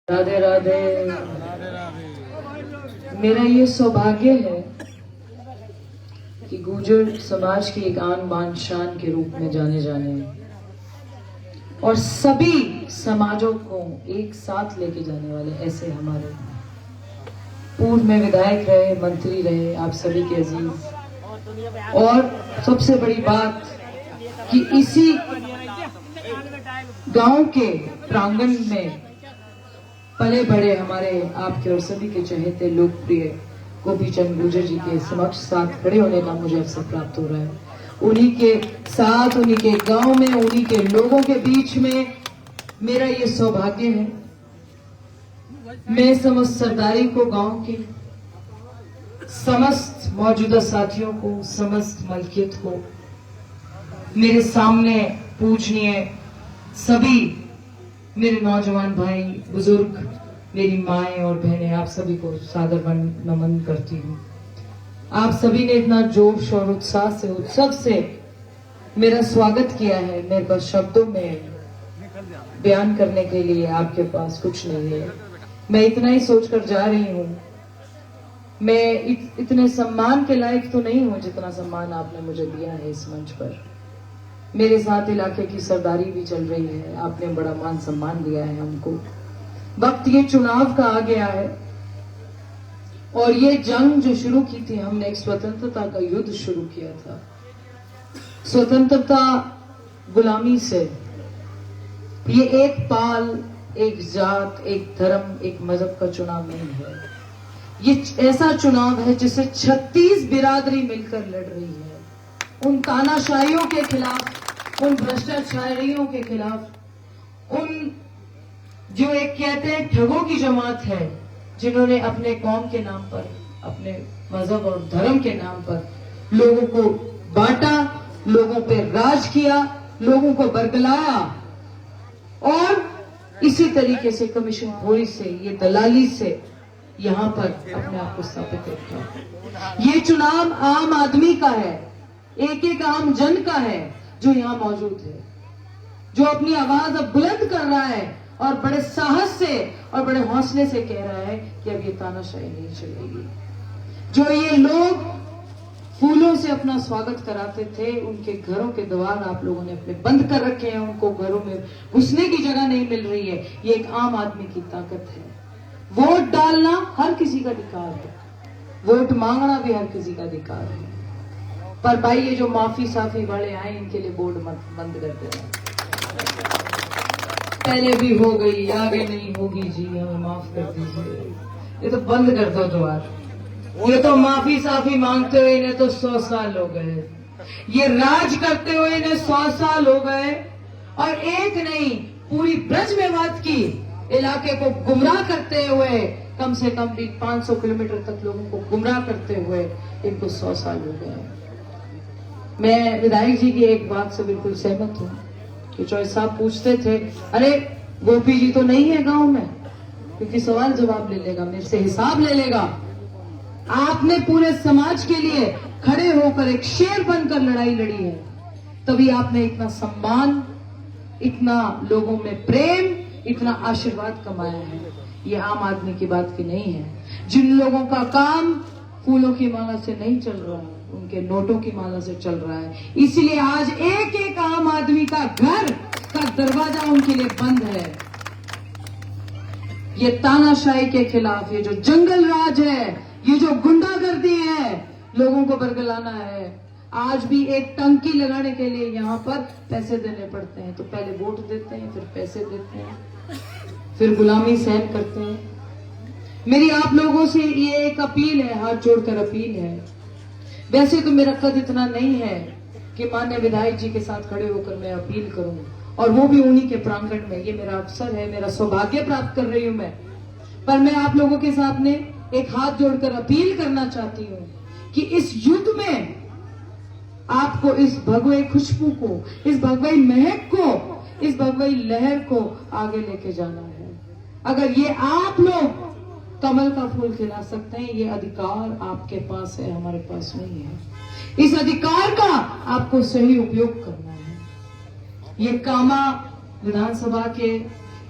राधे राधे। मेरा ये सौभाग्य है कि गुर्जर समाज की एक आन बान शान के रूप में जाने और सभी समाजों को एक साथ लेके जाने वाले ऐसे हमारे पूर्व में विधायक रहे, मंत्री रहे, आप सभी के अजीज। और सबसे बड़ी बात कि इसी गांव के प्रांगण में पले बड़े हमारे आपके और सभी के चहेते लोकप्रिय गोपीचंद गुर्जर जी के समक्ष साथ खड़े होने का मुझे अवसर प्राप्त हो रहा है। उन्हीं के साथ, उन्हीं के गांव में, उन्हीं के लोगों के बीच में मेरा ये सौभाग्य है। मैं समस्त सरदारी को, गांव के समस्त मौजूदा साथियों को, समस्त मलकियत को, मेरे सामने पूजनीय सभी मेरे नौजवान भाई, बुजुर्ग, मेरी माएं और बहनें, आप सभी को सादर नमन करती हूँ। आप सभी ने इतना जोश और उत्साह से, उत्सव से मेरा स्वागत किया है। मेरे पास शब्दों में बयान करने के लिए आपके पास कुछ नहीं है। मैं इतना ही सोचकर जा रही हूँ। मैं इतने सम्मान के लायक तो नहीं हूँ जितना सम्मान आपने मुझे दिया है इस मंच पर। मेरे साथ इलाके की सरदारी भी चल रही है, आपने बड़ा मान सम्मान दिया है हमको। वक्त ये चुनाव का आ गया है और ये जंग जो शुरू की थी हमने, एक स्वतंत्रता का युद्ध शुरू किया था। स्वतंत्रता गुलामी से, ये एक पाल, एक जात, एक धर्म, एक मजहब का चुनाव नहीं है। ये ऐसा चुनाव है जिसे 36 बिरादरी मिलकर लड़ रही है। उन तानाशाहियों के खिलाफ, उन भ्रष्टाचारियों के खिलाफ, उन जो एक कहते हैं ठगों की जमात है, जिन्होंने अपने कौम के नाम पर, अपने मजहब और धर्म के नाम पर लोगों को बांटा, लोगों पे राज किया, लोगों को बरगलाया और इसी तरीके से कमीशनखोरी से, ये दलाली से यहां पर अपने आप को स्थापित रखा। ये चुनाव आम आदमी का है, एक एक आम जन का है जो यहाँ मौजूद है, जो अपनी आवाज अब बुलंद कर रहा है और बड़े साहस से और बड़े हौसले से कह रहा है कि अब ये तानाशाही नहीं चलेगी। जो ये लोग फूलों से अपना स्वागत कराते थे, उनके घरों के द्वार आप लोगों ने अपने बंद कर रखे हैं, उनको घरों में घुसने की जगह नहीं मिल रही है। ये एक आम आदमी की ताकत है। वोट डालना हर किसी का अधिकार है, वोट मांगना भी हर किसी का अधिकार है। पर भाई ये जो माफी साफी वाले आए, इनके लिए बोर्ड मत बंद कर देना। पहले भी हो गई, आगे नहीं होगी जी, हमें माफ कर दीजिए। ये तो बंद कर दो द्वार। ये तो माफी साफी मांगते हुए इन्हें तो 100 साल हो गए, ये राज करते हुए इन्हें 100 साल हो गए। और एक नहीं, पूरी ब्रजमेवात की इलाके को गुमराह करते हुए, कम से कम भी 500 किलोमीटर तक लोगों को गुमराह करते हुए इनको 100 साल हो गए। मैं विधायक जी की एक बात से बिल्कुल सहमत हूँ कि चौधरी साहब पूछते थे, अरे गोपी जी तो नहीं है गांव में, क्योंकि सवाल जवाब ले लेगा, मेरे से हिसाब ले लेगा। आपने पूरे समाज के लिए खड़े होकर एक शेर बनकर लड़ाई लड़ी है, तभी आपने इतना सम्मान, इतना लोगों में प्रेम, इतना आशीर्वाद कमाया है। ये आम आदमी की बात की नहीं है। जिन लोगों का काम फूलों की माला से नहीं चल रहा है, उनके नोटों की माला से चल रहा है। इसलिए आज एक एक आम आदमी का घर का दरवाजा उनके लिए बंद है। ये तानाशाही के खिलाफ, ये जो जंगल राज है, ये जो गुंडागर्दी है, लोगों को बरगलाना है। आज भी एक टंकी लगाने के लिए यहाँ पर पैसे देने पड़ते हैं। तो पहले वोट देते हैं, फिर पैसे देते हैं, फिर गुलामी सहन करते हैं। मेरी आप लोगों से ये एक अपील है, हाथ जोड़कर अपील है। वैसे तो मेरा कद इतना नहीं है कि माननीय विधायक जी के साथ खड़े होकर मैं अपील करूं, और वो भी उन्हीं के प्रांगण में। ये मेरा अवसर है, मेरा सौभाग्य प्राप्त कर रही हूं मैं। पर मैं आप लोगों के सामने एक हाथ जोड़कर अपील करना चाहती हूं कि इस युद्ध में आपको इस भगवे खुशबू को, इस भगवे महक को, इस भगवे लहर को आगे लेके जाना है। अगर ये आप लोग कमल का फूल खिला सकते हैं, ये अधिकार आपके पास है, हमारे पास नहीं है। इस अधिकार का आपको सही उपयोग करना है। ये कामा विधानसभा के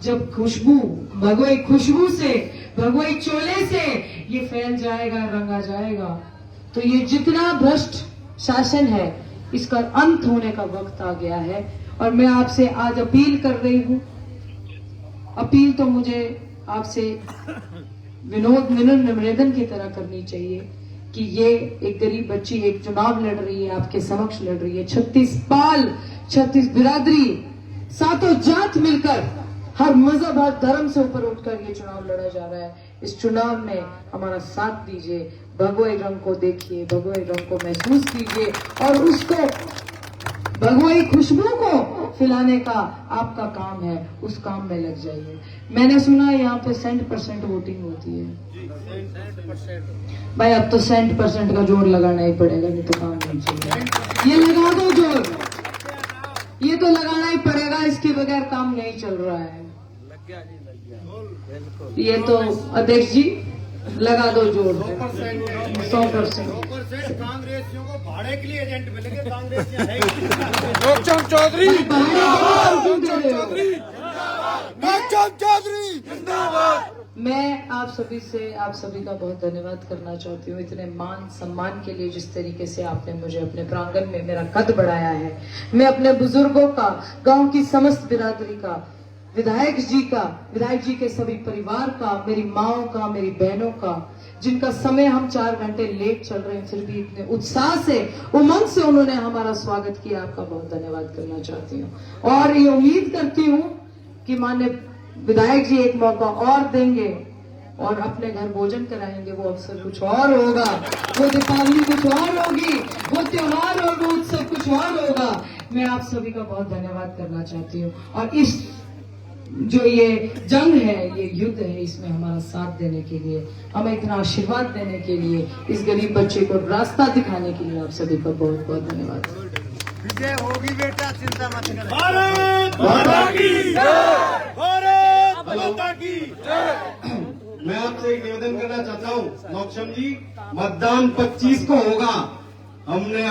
जब खुशबू, भगवई खुशबू से, भगवई चोले से ये फैल जाएगा, रंगा जाएगा, तो ये जितना भ्रष्ट शासन है इसका अंत होने का वक्त आ गया है। और मैं आपसे आज अपील कर रही हूं। अपील तो मुझे आपसे विनोद निवेदन की तरह करनी चाहिए कि ये एक गरीब बच्ची एक चुनाव लड़ रही है, आपके समक्ष लड़ रही है। 36 पाल, 36 बिरादरी, सातों जात मिलकर हर मजहब, हर धर्म से ऊपर उठकर ये चुनाव लड़ा जा रहा है। इस चुनाव में हमारा साथ दीजिए, भगवई रंग को देखिए, भगवई रंग को महसूस कीजिए और उसको, भगवई खुशबू को फैलाने का आपका काम है, उस काम में लग जाइए। मैंने सुना यहाँ पे 100% वोटिंग होती है। भाई अब तो 100% का जोर लगाना ही पड़ेगा, नहीं तो काम नहीं चलेगा। ये लगा दो जोर, ये तो लगाना ही पड़ेगा, इसके बगैर काम नहीं चल रहा है। ये तो अध्यक्ष जी लगा दो जोर, 100%। कांग्रेसियों को भाड़े के लिए एजेंट मिलेंगे। कांग्रेस चौधरी मैं आप सभी का बहुत धन्यवाद करना चाहती हूँ, इतने मान सम्मान के लिए, जिस तरीके से आपने मुझे अपने प्रांगण में मेरा कद बढ़ाया है। मैं अपने बुजुर्गों का, गांव की समस्त बिरादरी का, विधायक जी के सभी परिवार का, मेरी माओ का, मेरी बहनों का, जिनका समय हम 4 घंटे लेट चल रहे हैं, फिर भी इतने उत्साह से, उमंग से उन्होंने हमारा स्वागत किया, आपका बहुत धन्यवाद करना चाहती हूँ। और ये उम्मीद करती हूँ कि माननीय विधायक जी एक मौका और देंगे और अपने घर भोजन कराएंगे। वो अवसर कुछ और होगा, वो दीपावली कुछ और होगी, वो त्योहार और वो उत्सव कुछ और होगा। मैं आप सभी का बहुत धन्यवाद करना चाहती हूँ। और इस जो ये जंग है, ये युद्ध है, इसमें हमारा साथ देने के लिए, हमें इतना आशीर्वाद देने के लिए, इस गरीब बच्चे को रास्ता दिखाने के लिए आप सभी का बहुत बहुत धन्यवाद। विजय होगी बेटा, चिंता मत करें। भारत माता की जय, भारत माता की जय। मैं आपसे एक निवेदन करना चाहता हूँ नौक्षम जी, मतदान 25 को होगा। हमने